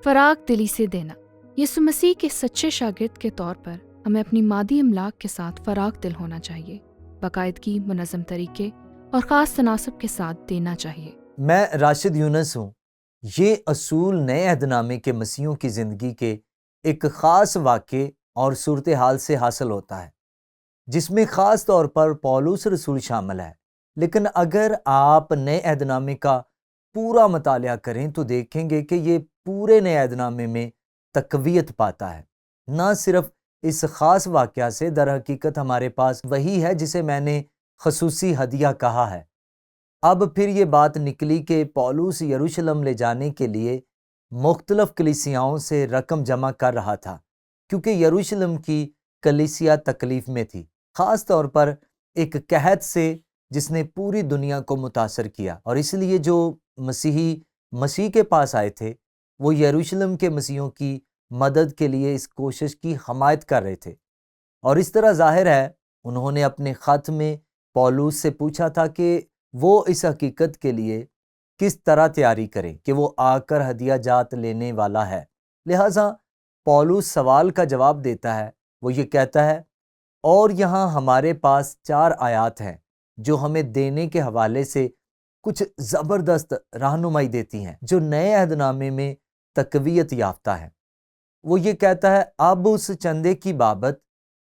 فراغ دلی سے دینا۔ یسوع مسیح کے سچے شاگرد کے طور پر ہمیں اپنی مادی املاک کے ساتھ فراغ دل ہونا چاہیے، باقاعدگی، منظم طریقے اور خاص تناسب کے ساتھ دینا چاہیے۔ میں راشد یونس ہوں۔ یہ اصول نئے عہد نامے کے مسیحیوں کی زندگی کے ایک خاص واقعے اور صورتحال سے حاصل ہوتا ہے، جس میں خاص طور پر پولس رسول شامل ہے۔ لیکن اگر آپ نئے عہد نامے کا پورا مطالعہ کریں تو دیکھیں گے کہ یہ پورے نئے عہد نامے میں تقویت پاتا ہے۔ نہ صرف اس خاص واقعہ سے، در حقیقت ہمارے پاس وہی ہے جسے میں نے خصوصی ہدیہ کہا ہے۔ اب پھر یہ بات نکلی کہ پولس یروشلم لے جانے کے لیے مختلف کلیسیاؤں سے رقم جمع کر رہا تھا، کیونکہ یروشلم کی کلیسیا تکلیف میں تھی، خاص طور پر ایک قحط سے جس نے پوری دنیا کو متاثر کیا، اور اس لیے جو مسیحی مسیح کے پاس آئے تھے وہ یروشلم کے مسیحیوں کی مدد کے لیے اس کوشش کی حمایت کر رہے تھے۔ اور اس طرح ظاہر ہے انہوں نے اپنے خط میں پولس سے پوچھا تھا کہ وہ اس حقیقت کے لیے کس طرح تیاری کرے کہ وہ آ کر ہدیہ جات لینے والا ہے۔ لہٰذا پولس سوال کا جواب دیتا ہے، وہ یہ کہتا ہے، اور یہاں ہمارے پاس 4 آیات ہیں جو ہمیں دینے کے حوالے سے کچھ زبردست رہنمائی دیتی ہیں، جو نئے عہد نامے میں تقویت یافتہ ہے۔ وہ یہ کہتا ہے، اب اس چندے کی بابت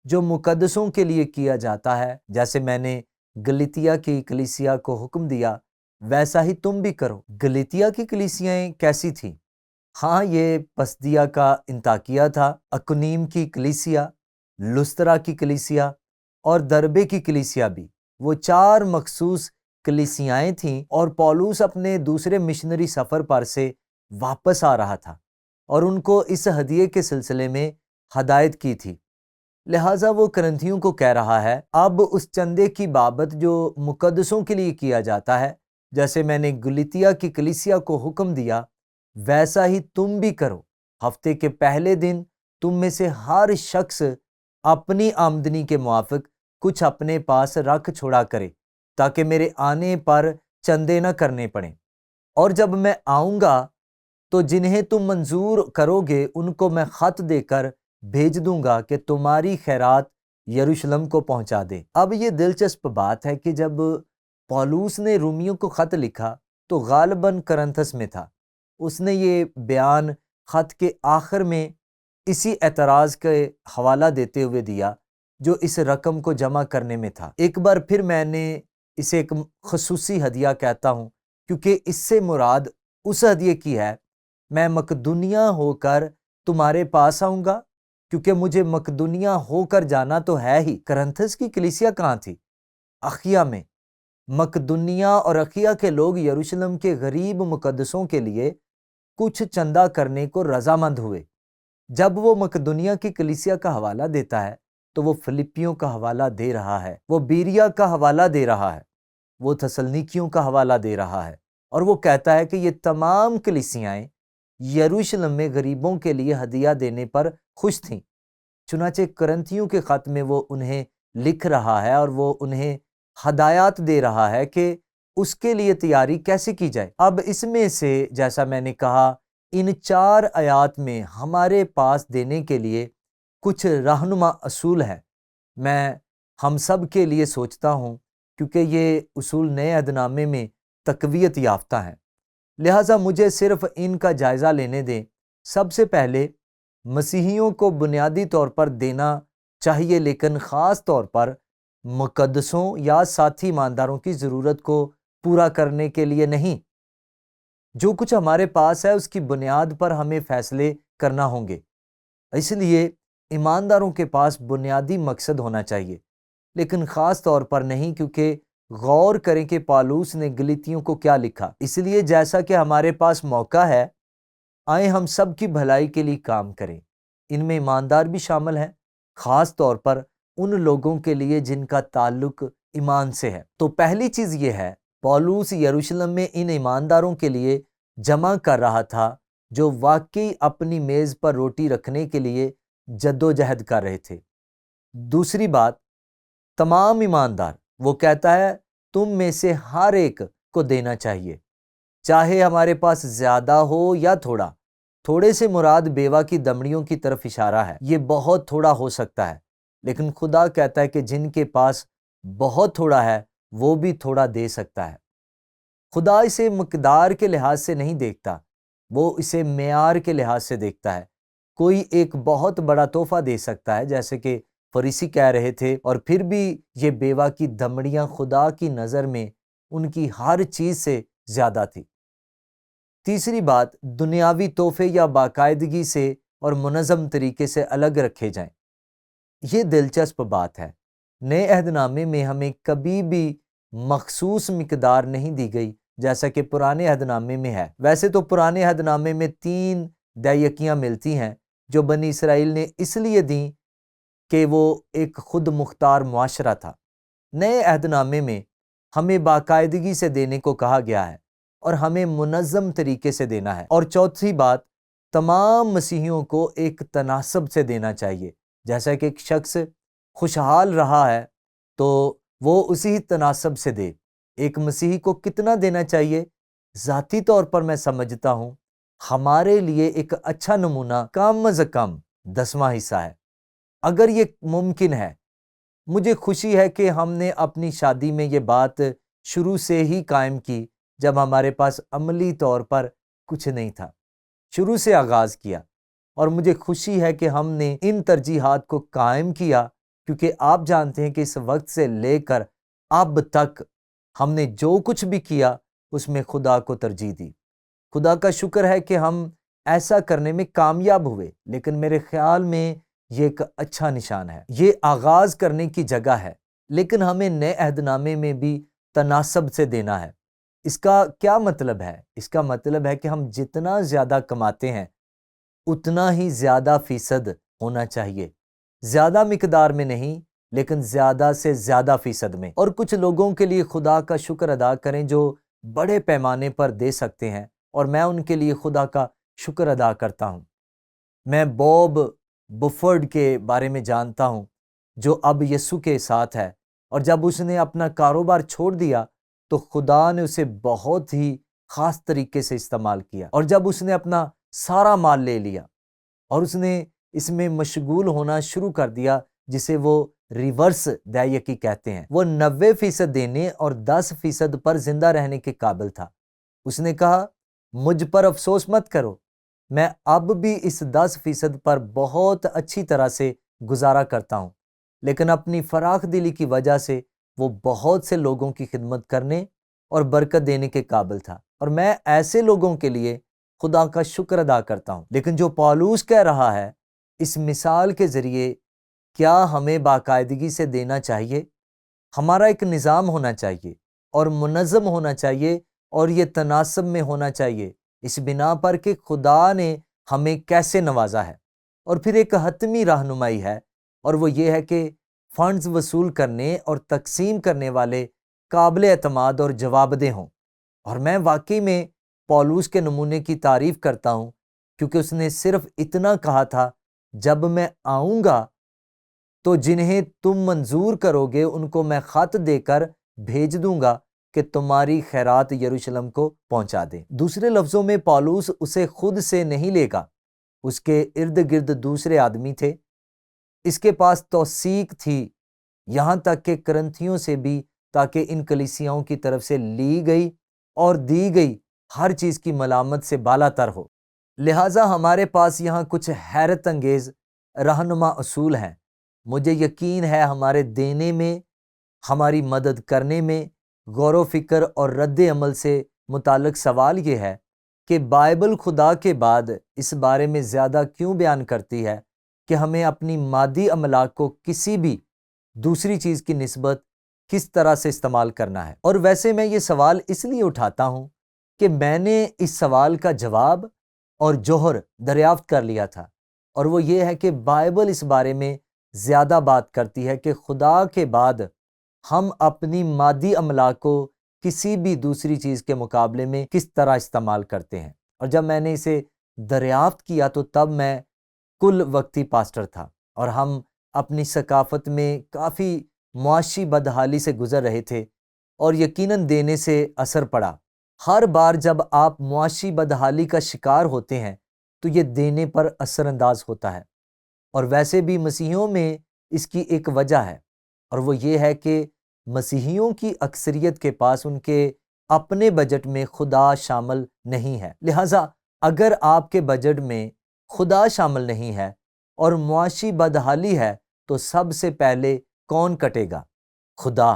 جو مقدسوں کے لیے کیا جاتا ہے، جیسے میں نے گلتیا کی کلیسیا کو حکم دیا ویسا ہی تم بھی کرو۔ گلتیا کی کلیسیاں کیسی تھیں؟ ہاں، یہ پسدیا کا انطاکیہ تھا، اکنیم کی کلیسیا، لسترا کی کلیسیا اور دربے کی کلیسیا بھی۔ وہ 4 مخصوص کلیسیائیں تھیں، اور پولس اپنے دوسرے مشنری سفر پر سے واپس آ رہا تھا اور ان کو اس ہدیے کے سلسلے میں ہدایت کی تھی۔ لہٰذا وہ کرنتھیوں کو کہہ رہا ہے، اب اس چندے کی بابت جو مقدسوں کے لیے کیا جاتا ہے، جیسے میں نے گلتیا کی کلیسیا کو حکم دیا ویسا ہی تم بھی کرو۔ ہفتے کے پہلے دن تم میں سے ہر شخص اپنی آمدنی کے موافق کچھ اپنے پاس رکھ چھوڑا کرے، تاکہ میرے آنے پر چندے نہ کرنے پڑیں، اور جب میں آؤں گا تو جنہیں تم منظور کرو گے ان کو میں خط دے کر بھیج دوں گا کہ تمہاری خیرات یروشلم کو پہنچا دے۔ اب یہ دلچسپ بات ہے کہ جب پولس نے رومیوں کو خط لکھا تو غالباً کرنتھس میں تھا۔ اس نے یہ بیان خط کے آخر میں اسی اعتراض کے حوالہ دیتے ہوئے دیا جو اس رقم کو جمع کرنے میں تھا۔ ایک بار پھر میں نے اسے ایک خصوصی ہدیہ کہتا ہوں، کیونکہ اس سے مراد اس ہدیے کی ہے، میں مقدونیہ ہو کر تمہارے پاس آؤں گا، کیونکہ مجھے مقدونیہ ہو کر جانا تو ہے ہی۔ کرنتھس کی کلیسیا کہاں تھی؟ اخیا میں۔ مقدونیہ اور اخیا کے لوگ یروشلم کے غریب مقدسوں کے لیے کچھ چندہ کرنے کو رضامند ہوئے۔ جب وہ مقدونیہ کی کلیسیا کا حوالہ دیتا ہے تو وہ فلپیوں کا حوالہ دے رہا ہے، وہ بیریا کا حوالہ دے رہا ہے، وہ تسلنیکیوں کا حوالہ دے رہا ہے، اور وہ کہتا ہے کہ یہ تمام کلیسیائیں یروشلم میں غریبوں کے لیے ہدیہ دینے پر خوش تھیں۔ چنانچہ کرنتھیوں کے خط میں وہ انہیں لکھ رہا ہے اور وہ انہیں ہدایات دے رہا ہے کہ اس کے لیے تیاری کیسے کی جائے۔ اب اس میں سے، جیسا میں نے کہا، ان 4 آیات میں ہمارے پاس دینے کے لیے کچھ رہنما اصول ہیں۔ میں ہم سب کے لیے سوچتا ہوں، کیونکہ یہ اصول نئے عہد نامے میں تقویت یافتہ ہیں، لہٰذا مجھے صرف ان کا جائزہ لینے دیں۔ سب سے پہلے مسیحیوں کو بنیادی طور پر دینا چاہیے، لیکن خاص طور پر مقدسوں یا ساتھی ایمانداروں کی ضرورت کو پورا کرنے کے لیے نہیں۔ جو کچھ ہمارے پاس ہے اس کی بنیاد پر ہمیں فیصلے کرنا ہوں گے، اس لیے ایمانداروں کے پاس بنیادی مقصد ہونا چاہیے، لیکن خاص طور پر نہیں، کیونکہ غور کریں کہ پولس نے گلتیوں کو کیا لکھا۔ اس لیے جیسا کہ ہمارے پاس موقع ہے، آئیں ہم سب کی بھلائی کے لیے کام کریں۔ ان میں ایماندار بھی شامل ہیں، خاص طور پر ان لوگوں کے لیے جن کا تعلق ایمان سے ہے۔ تو پہلی چیز یہ ہے، پولس یروشلم میں ان ایمانداروں کے لیے جمع کر رہا تھا جو واقعی اپنی میز پر روٹی رکھنے کے لیے جدوجہد کر رہے تھے۔ دوسری بات، تمام ایماندار، وہ کہتا ہے تم میں سے ہر ایک کو دینا چاہیے، چاہے ہمارے پاس زیادہ ہو یا تھوڑا، تھوڑے سے مراد بیوہ کی دمڑیوں کی طرف اشارہ ہے۔ یہ بہت تھوڑا ہو سکتا ہے، لیکن خدا کہتا ہے کہ جن کے پاس بہت تھوڑا ہے وہ بھی تھوڑا دے سکتا ہے۔ خدا اسے مقدار کے لحاظ سے نہیں دیکھتا، وہ اسے معیار کے لحاظ سے دیکھتا ہے۔ کوئی ایک بہت بڑا تحفہ دے سکتا ہے، جیسے کہ فریسی کہہ رہے تھے، اور پھر بھی یہ بیوہ کی دمڑیاں خدا کی نظر میں ان کی ہر چیز سے زیادہ تھی۔ تیسری بات، دنیاوی تحفے یا باقاعدگی سے اور منظم طریقے سے الگ رکھے جائیں۔ یہ دلچسپ بات ہے۔ نئے عہد نامے میں ہمیں کبھی بھی مخصوص مقدار نہیں دی گئی جیسا کہ پرانے عہد نامے میں ہے۔ ویسے تو پرانے عہد نامے میں 3 دیکیاں ملتی ہیں جو بنی اسرائیل نے اس لیے دیں کہ وہ ایک خود مختار معاشرہ تھا۔ نئے عہد نامے میں ہمیں باقاعدگی سے دینے کو کہا گیا ہے اور ہمیں منظم طریقے سے دینا ہے۔ اور چوتھی بات، تمام مسیحیوں کو ایک تناسب سے دینا چاہیے۔ جیسا کہ ایک شخص خوشحال رہا ہے تو وہ اسی تناسب سے دے۔ ایک مسیحی کو کتنا دینا چاہیے؟ ذاتی طور پر میں سمجھتا ہوں ہمارے لیے ایک اچھا نمونہ کم از کم 10واں حصہ ہے، اگر یہ ممکن ہے۔ مجھے خوشی ہے کہ ہم نے اپنی شادی میں یہ بات شروع سے ہی قائم کی جب ہمارے پاس عملی طور پر کچھ نہیں تھا۔ شروع سے آغاز کیا، اور مجھے خوشی ہے کہ ہم نے ان ترجیحات کو قائم کیا، کیونکہ آپ جانتے ہیں کہ اس وقت سے لے کر اب تک ہم نے جو کچھ بھی کیا اس میں خدا کو ترجیح دی۔ خدا کا شکر ہے کہ ہم ایسا کرنے میں کامیاب ہوئے، لیکن میرے خیال میں یہ ایک اچھا نشان ہے۔ یہ آغاز کرنے کی جگہ ہے، لیکن ہمیں نئے عہد نامے میں بھی تناسب سے دینا ہے۔ اس کا کیا مطلب ہے؟ اس کا مطلب ہے کہ ہم جتنا زیادہ کماتے ہیں اتنا ہی زیادہ فیصد ہونا چاہیے، زیادہ مقدار میں نہیں لیکن زیادہ سے زیادہ فیصد میں۔ اور کچھ لوگوں کے لیے خدا کا شکر ادا کریں جو بڑے پیمانے پر دے سکتے ہیں، اور میں ان کے لیے خدا کا شکر ادا کرتا ہوں۔ میں بوب بفرڈ کے بارے میں جانتا ہوں جو اب یسوع کے ساتھ ہے، اور جب اس نے اپنا کاروبار چھوڑ دیا تو خدا نے اسے بہت ہی خاص طریقے سے استعمال کیا، اور جب اس نے اپنا سارا مال لے لیا اور اس نے اس میں مشغول ہونا شروع کر دیا، جسے وہ ریورس دیکی کہتے ہیں، وہ 90% دینے اور 10% پر زندہ رہنے کے قابل تھا۔ اس نے کہا، مجھ پر افسوس مت کرو، میں اب بھی اس 10% پر بہت اچھی طرح سے گزارا کرتا ہوں، لیکن اپنی فراخ دلی کی وجہ سے وہ بہت سے لوگوں کی خدمت کرنے اور برکت دینے کے قابل تھا، اور میں ایسے لوگوں کے لیے خدا کا شکر ادا کرتا ہوں۔ لیکن جو پالوس کہہ رہا ہے، اس مثال کے ذریعے کیا ہمیں باقاعدگی سے دینا چاہیے؟ ہمارا ایک نظام ہونا چاہیے اور منظم ہونا چاہیے، اور یہ تناسب میں ہونا چاہیے اس بنا پر کہ خدا نے ہمیں کیسے نوازا ہے۔ اور پھر ایک حتمی رہنمائی ہے، اور وہ یہ ہے کہ فنڈز وصول کرنے اور تقسیم کرنے والے قابل اعتماد اور جواب دہ ہوں۔ اور میں واقعی میں پولوس کے نمونے کی تعریف کرتا ہوں، کیونکہ اس نے صرف اتنا کہا تھا، جب میں آؤں گا تو جنہیں تم منظور کرو گے ان کو میں خط دے کر بھیج دوں گا کہ تمہاری خیرات یروشلم کو پہنچا دیں۔ دوسرے لفظوں میں پولوس اسے خود سے نہیں لے گا، اس کے ارد گرد دوسرے آدمی تھے، اس کے پاس توثیق تھی، یہاں تک کہ کرنتھیوں سے بھی، تاکہ ان کلیسیاؤں کی طرف سے لی گئی اور دی گئی ہر چیز کی ملامت سے بالا تر ہو۔ لہٰذا ہمارے پاس یہاں کچھ حیرت انگیز رہنما اصول ہیں۔ مجھے یقین ہے ہمارے دینے میں، ہماری مدد کرنے میں غور و فکر اور رد عمل سے متعلق سوال یہ ہے کہ بائبل خدا کے بعد اس بارے میں زیادہ کیوں بیان کرتی ہے کہ ہمیں اپنی مادی املاک کو کسی بھی دوسری چیز کی نسبت کس طرح سے استعمال کرنا ہے۔ اور ویسے میں یہ سوال اس لیے اٹھاتا ہوں کہ میں نے اس سوال کا جواب اور جوہر دریافت کر لیا تھا، اور وہ یہ ہے کہ بائبل اس بارے میں زیادہ بات کرتی ہے کہ خدا کے بعد ہم اپنی مادی املاک کو کسی بھی دوسری چیز کے مقابلے میں کس طرح استعمال کرتے ہیں۔ اور جب میں نے اسے دریافت کیا تو تب میں کل وقتی پاسٹر تھا، اور ہم اپنی ثقافت میں کافی معاشی بدحالی سے گزر رہے تھے، اور یقیناً دینے سے اثر پڑا۔ ہر بار جب آپ معاشی بدحالی کا شکار ہوتے ہیں تو یہ دینے پر اثر انداز ہوتا ہے۔ اور ویسے بھی مسیحیوں میں اس کی ایک وجہ ہے، اور وہ یہ ہے کہ مسیحیوں کی اکثریت کے پاس ان کے اپنے بجٹ میں خدا شامل نہیں ہے۔ لہٰذا اگر آپ کے بجٹ میں خدا شامل نہیں ہے اور معاشی بدحالی ہے تو سب سے پہلے کون کٹے گا؟ خدا،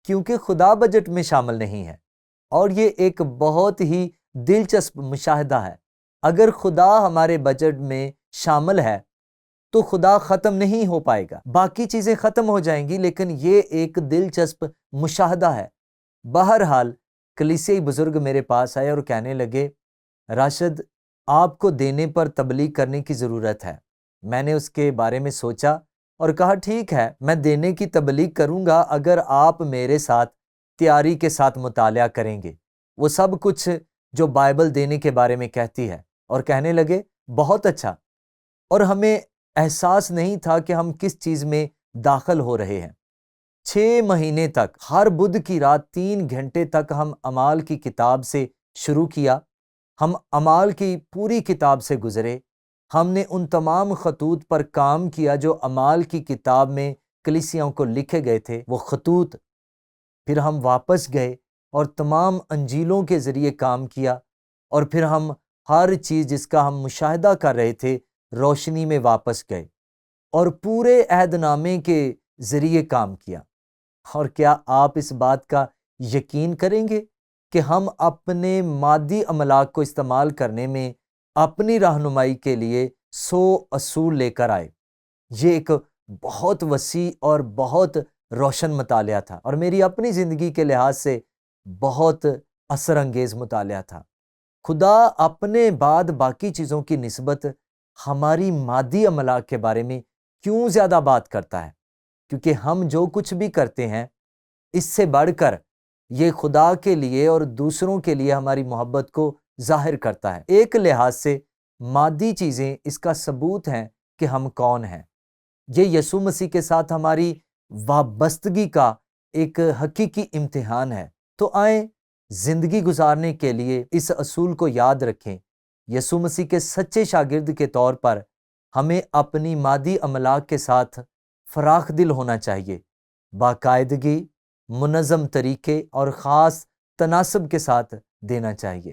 کیونکہ خدا بجٹ میں شامل نہیں ہے۔ اور یہ ایک بہت ہی دلچسپ مشاہدہ ہے۔ اگر خدا ہمارے بجٹ میں شامل ہے تو خدا ختم نہیں ہو پائے گا، باقی چیزیں ختم ہو جائیں گی، لیکن یہ ایک دلچسپ مشاہدہ ہے۔ بہرحال کلیسیائی بزرگ میرے پاس آئے اور کہنے لگے، راشد، آپ کو دینے پر تبلیغ کرنے کی ضرورت ہے۔ میں نے اس کے بارے میں سوچا اور کہا ٹھیک ہے، میں دینے کی تبلیغ کروں گا اگر آپ میرے ساتھ تیاری کے ساتھ مطالعہ کریں گے، وہ سب کچھ جو بائبل دینے کے بارے میں کہتی ہے۔ اور کہنے لگے بہت اچھا۔ اور ہمیں احساس نہیں تھا کہ ہم کس چیز میں داخل ہو رہے ہیں۔ 6 مہینے تک ہر بدھ کی رات 3 گھنٹے تک ہم اعمال کی کتاب سے شروع کیا۔ ہم اعمال کی پوری کتاب سے گزرے۔ ہم نے ان تمام خطوط پر کام کیا جو اعمال کی کتاب میں کلیسیاؤں کو لکھے گئے تھے، وہ خطوط۔ پھر ہم واپس گئے اور تمام انجیلوں کے ذریعے کام کیا، اور پھر ہم ہر چیز جس کا ہم مشاہدہ کر رہے تھے روشنی میں واپس گئے اور پورے عہد نامے کے ذریعے کام کیا۔ اور کیا آپ اس بات کا یقین کریں گے کہ ہم اپنے مادی املاک کو استعمال کرنے میں اپنی رہنمائی کے لیے 100 اصول لے کر آئے؟ یہ ایک بہت وسیع اور بہت روشن مطالعہ تھا، اور میری اپنی زندگی کے لحاظ سے بہت اثر انگیز مطالعہ تھا۔ خدا اپنے بعد باقی چیزوں کی نسبت ہماری مادی املاک کے بارے میں کیوں زیادہ بات کرتا ہے؟ کیونکہ ہم جو کچھ بھی کرتے ہیں اس سے بڑھ کر یہ خدا کے لیے اور دوسروں کے لیے ہماری محبت کو ظاہر کرتا ہے۔ ایک لحاظ سے مادی چیزیں اس کا ثبوت ہیں کہ ہم کون ہیں۔ یہ یسوع مسیح کے ساتھ ہماری وابستگی کا ایک حقیقی امتحان ہے۔ تو آئیں زندگی گزارنے کے لیے اس اصول کو یاد رکھیں۔ یسوع مسیح کے سچے شاگرد کے طور پر ہمیں اپنی مادی املاک کے ساتھ فراخ دل ہونا چاہیے، باقاعدگی، منظم طریقے اور خاص تناسب کے ساتھ دینا چاہیے۔